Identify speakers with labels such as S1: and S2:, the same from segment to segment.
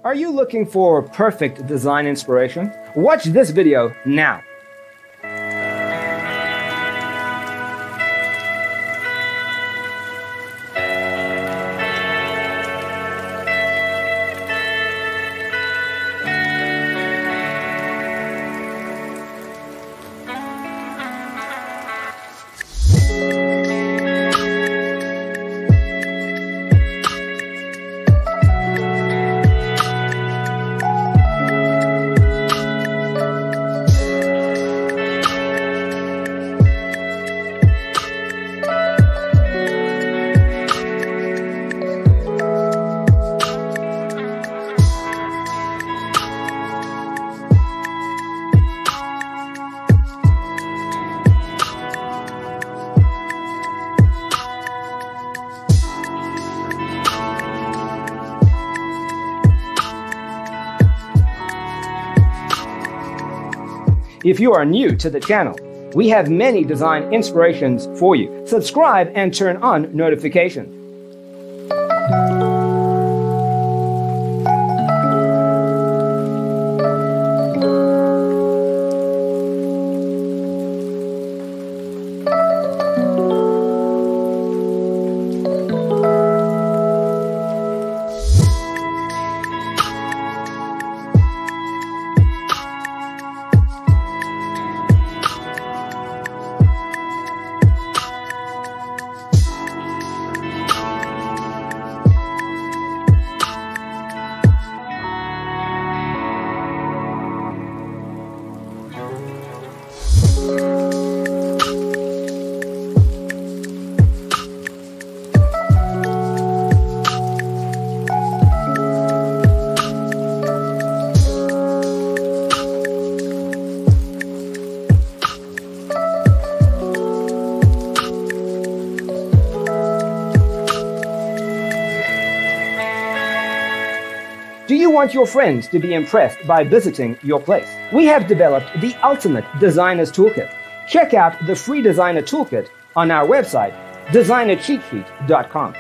S1: Are you looking for perfect design inspiration? Watch this video now. If you are new to the channel, we have many design inspirations for you. Subscribe and turn on notifications. Do you want your friends to be impressed by visiting your place? We have developed the ultimate designer's toolkit. Check out the free designer toolkit on our website, designercheatsheet.com.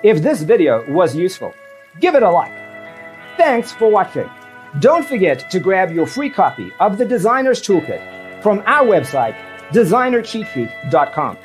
S1: If this video was useful, give it a like. Thanks for watching. Don't forget to grab your free copy of the Designer's Toolkit from our website, designercheatsheet.com.